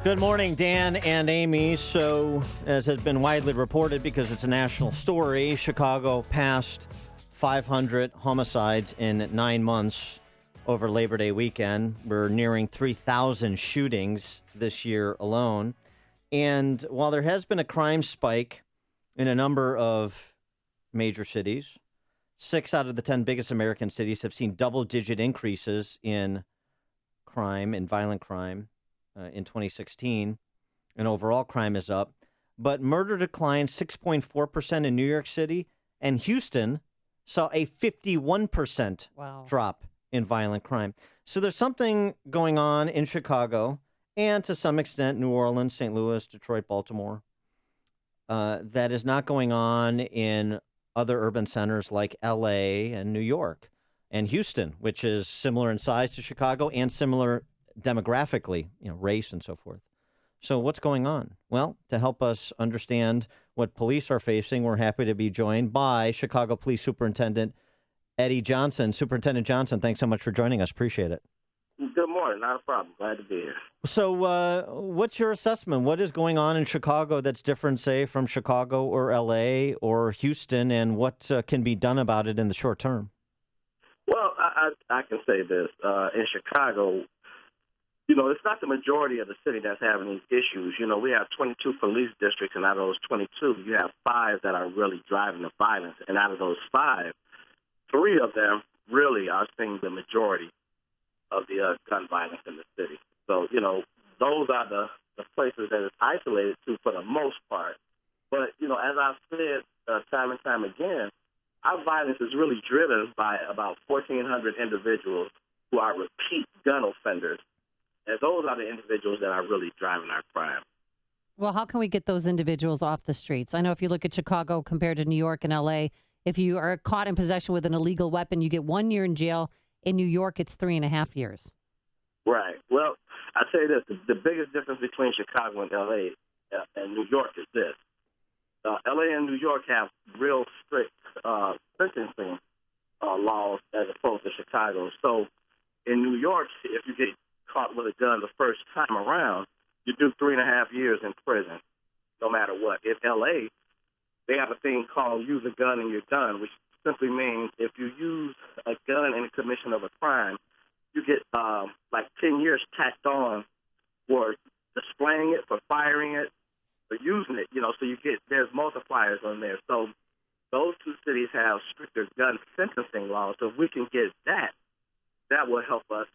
Good morning, Dan and Amy. So, as has been widely reported, because it's a national story, Chicago passed 500 homicides in 9 months over Labor Day weekend. We're nearing 3,000 shootings this year alone. And while there has been a crime spike in a number of major cities, 6 out of the 10 biggest American cities have seen double-digit increases in crime, in violent crime. In 2016, and overall crime is up. But murder declined 6.4% in New York City, and Houston saw a 51% drop in violent crime. So there's something going on in Chicago, and to some extent New Orleans, St. Louis, Detroit, Baltimore, that is not going on in other urban centers like L.A. and New York and Houston, which is similar in size to Chicago and similar demographically, race and so forth. So what's going on? Well, to help us understand what police are facing, we're happy to be joined by Chicago Police Superintendent Eddie Johnson. Superintendent Johnson, thanks so much for joining us. Appreciate it. Good morning. Not a problem. Glad to be here. So what's your assessment? What is going on in Chicago that's different, say, from Chicago or L.A. or Houston, and what can be done about it in the short term? Well, I can say this. In Chicago, it's not the majority of the city that's having these issues. We have 22 police districts, and out of those 22, you have 5 that are really driving the violence. And out of those 5, 3 of them really are seeing the majority of the gun violence in the city. So, those are the places that it's isolated to for the most part. But, as I've said time and time again, our violence is really driven by about 1,400 individuals who are repeat gun offenders. And those are the individuals that are really driving our crime. Well, how can we get those individuals off the streets? I know if you look at Chicago compared to New York and L.A., if you are caught in possession with an illegal weapon, you get 1 year in jail. In New York, it's 3.5 years. Right. Well, I say this. The biggest difference between Chicago and L.A. And New York is this. L.A. and New York have real strict sentencing laws as opposed to Chicago. So in New York, if you get caught with a gun the first time around, you do 3.5 years in prison, no matter what. In L.A., they have a thing called use a gun and you're done, which simply means if you use a gun in the commission of a crime, you get 10 years tacked on for displaying it, for firing it, for using it. So there's multipliers on there. So those 2 cities have stricter gun sentencing laws. So if we can get that will help us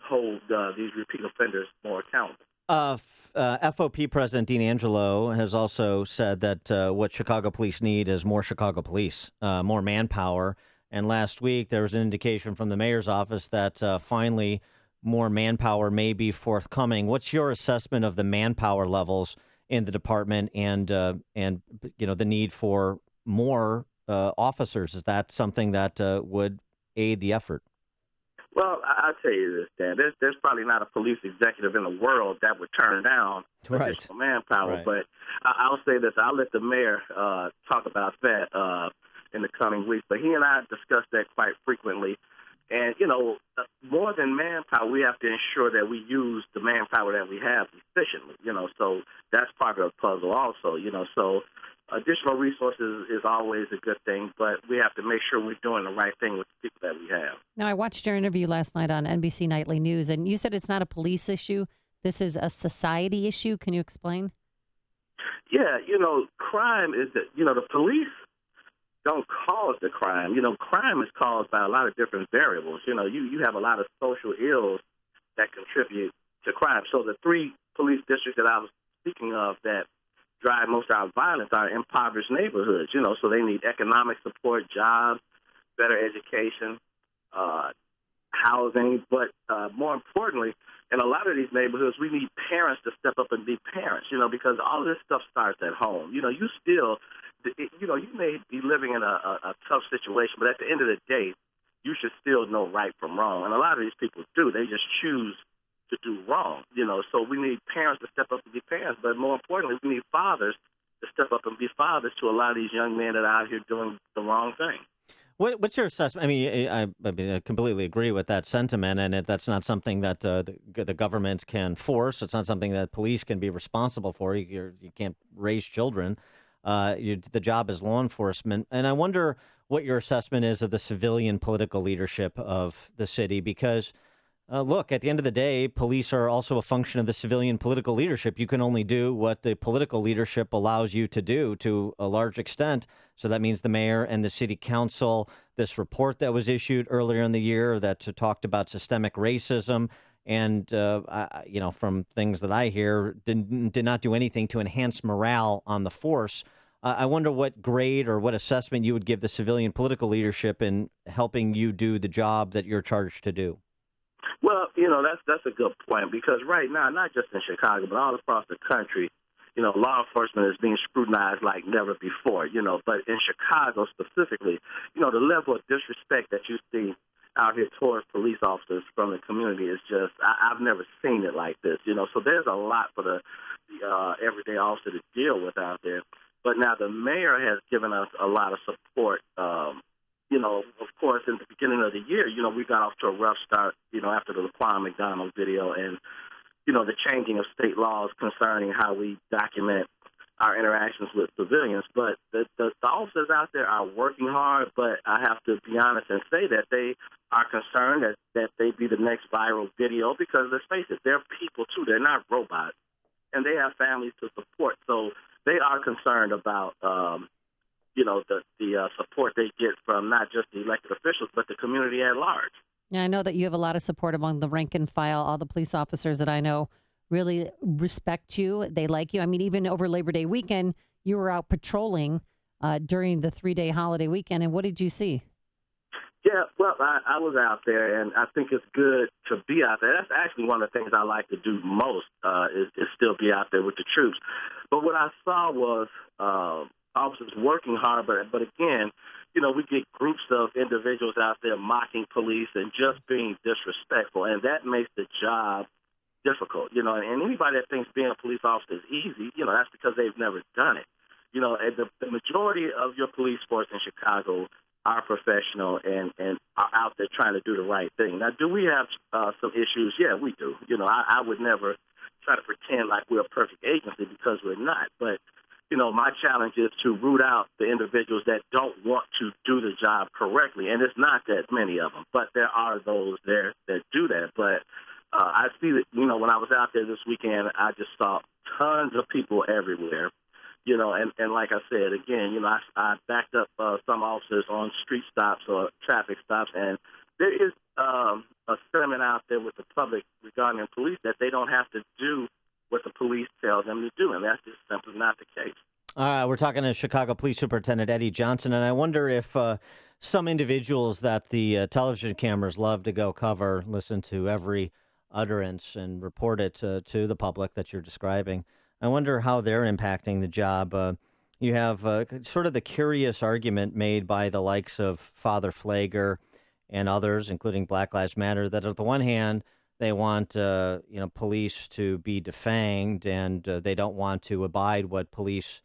hold these repeat offenders more accountable. FOP President Dean Angelo has also said that what Chicago police need is more Chicago police, more manpower. And last week there was an indication from the mayor's office that finally more manpower may be forthcoming. What's your assessment of the manpower levels in the department and the need for more officers? Is that something that would aid the effort? Well, I'll tell you this, Dan. There's probably not a police executive in the world that would turn down additional manpower. Right. But I'll say this. I'll let the mayor talk about that in the coming weeks. But he and I discuss that quite frequently. And, more than manpower, we have to ensure that we use the manpower that we have efficiently, So that's part of the puzzle also, So additional resources is always a good thing, but we have to make sure we're doing the right thing with the people that we have. Now, I watched your interview last night on NBC Nightly News, and you said it's not a police issue. This is a society issue. Can you explain? Yeah, crime is the police don't cause the crime. Crime is caused by a lot of different variables. You have a lot of social ills that contribute to crime. So the 3 police districts that I was speaking of that drive most of our violence are impoverished neighborhoods, so they need economic support, jobs, better education, housing. But more importantly, in a lot of these neighborhoods, we need parents to step up and be parents, because all of this stuff starts at home. You may be living in a tough situation, but at the end of the day, you should still know right from wrong. And a lot of these people do. They just choose to do wrong, So we need parents to step up and be parents, but more importantly, we need fathers to step up and be fathers to a lot of these young men that are out here doing the wrong thing. What's your assessment? I mean, I completely agree with that sentiment, and that's not something that the government can force. It's not something that police can be responsible for. You can't raise children. The job is law enforcement, and I wonder what your assessment is of the civilian political leadership of the city, because look, at the end of the day, police are also a function of the civilian political leadership. You can only do what the political leadership allows you to do to a large extent. So that means the mayor and the city council. This report that was issued earlier in the year that talked about systemic racism and, from things that I hear, did not do anything to enhance morale on the force. I wonder what grade or what assessment you would give the civilian political leadership in helping you do the job that you're charged to do. Well, that's a good point, because right now, not just in Chicago, but all across the country, law enforcement is being scrutinized like never before, but in Chicago specifically, the level of disrespect that you see out here towards police officers from the community is just, I've never seen it like this, so there's a lot for the everyday officer to deal with out there. But now the mayor has given us a lot of support. Of course, in the beginning of the year, we got off to a rough start, after the Laquan McDonald video and, the changing of state laws concerning how we document our interactions with civilians. But the officers out there are working hard, but I have to be honest and say that they are concerned that they be the next viral video, because let's face it, they're people too. They're not robots, and they have families to support. So they are concerned about the support they get from not just the elected officials, but the community at large. Yeah, I know that you have a lot of support among the rank and file. All the police officers that I know really respect you. They like you. I mean, even over Labor Day weekend, you were out patrolling during the 3-day holiday weekend. And what did you see? Yeah, well, I was out there, and I think it's good to be out there. That's actually one of the things I like to do most, is still be out there with the troops. But what I saw was officers working hard, but again, we get groups of individuals out there mocking police and just being disrespectful, and that makes the job difficult. And anybody that thinks being a police officer is easy, that's because they've never done it. And the majority of your police force in Chicago are professional and are out there trying to do the right thing. Now, do we have some issues? Yeah, we do. I would never try to pretend like we're a perfect agency, because we're not. But my challenge is to root out the individuals that don't want to do the job correctly, and it's not that many of them, but there are those there that do that. But I see that, when I was out there this weekend, I just saw tons of people everywhere, and like I said, again, I backed up some officers on street stops or traffic stops, and there is a sentiment out there with the public regarding the police that they don't have to do what the police tell them to do, and that's just simply not the case. We're talking to Chicago Police Superintendent Eddie Johnson, and I wonder if some individuals that the television cameras love to go cover, listen to every utterance and report it to the public that you're describing. I wonder how they're impacting the job. You have sort of the curious argument made by the likes of Father Flager and others, including Black Lives Matter, that on the one hand, they want police to be defanged, and they don't want to abide what police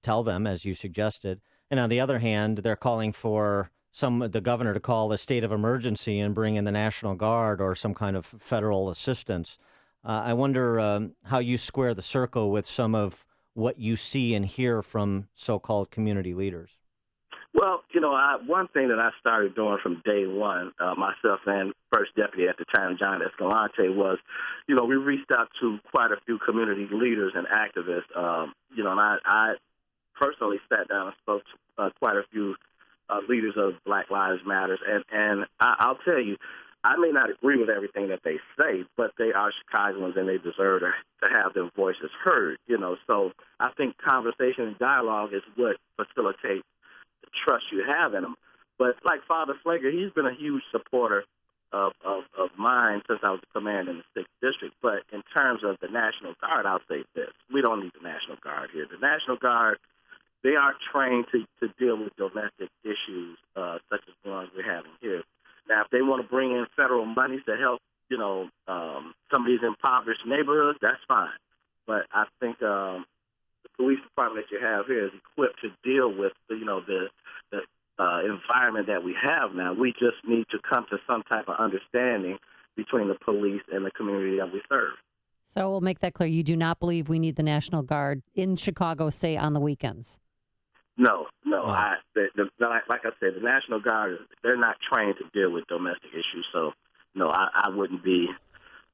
tell them, as you suggested. And on the other hand, they're calling for the governor to call a state of emergency and bring in the National Guard or some kind of federal assistance. I wonder how you square the circle with some of what you see and hear from so-called community leaders. Well, one thing that I started doing from day one, myself and First Deputy at the time, John Escalante, was, we reached out to quite a few community leaders and activists, and I personally sat down and spoke to quite a few leaders of Black Lives Matter, and I'll tell you, I may not agree with everything that they say, but they are Chicagoans and they deserve to have their voices heard, So I think conversation and dialogue is what facilitates the trust you have in them. But like Father Flager, he's been a huge supporter of mine since I was the commander in the 6th District. But in terms of the National Guard, I'll say this. We don't need the National Guard here. The National Guard, they are trained to deal with domestic issues such as the ones we're having here. Now, if they want to bring in federal money to help, some of these impoverished neighborhoods, that's fine. But I think the police department that you have here is equipped to deal with, the environment that we have now. We just need to come to some type of understanding between the police and the community that we serve. So we'll make that clear. You do not believe we need the National Guard in Chicago, say, on the weekends? No. Oh. Like I said, the National Guard, they're not trained to deal with domestic issues. So, no, I wouldn't be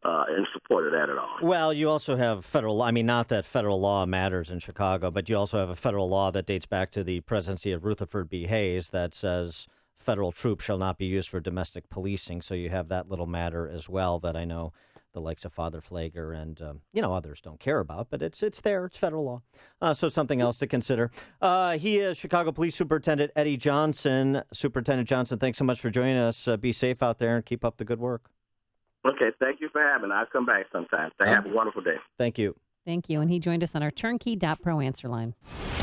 in support of that at all. Well, you also have federal law. I mean, not that federal law matters in Chicago, but you also have a federal law that dates back to the presidency of Rutherford B. Hayes that says federal troops shall not be used for domestic policing. So you have that little matter as well that I know the likes of Father Flager and, others don't care about, but it's there. It's federal law. So something else to consider. He is Chicago Police Superintendent Eddie Johnson. Superintendent Johnson, thanks so much for joining us. Be safe out there and keep up the good work. Okay, thank you for having me. I'll come back sometime. Have a wonderful day. Thank you. Thank you. And he joined us on our turnkey.pro answer line.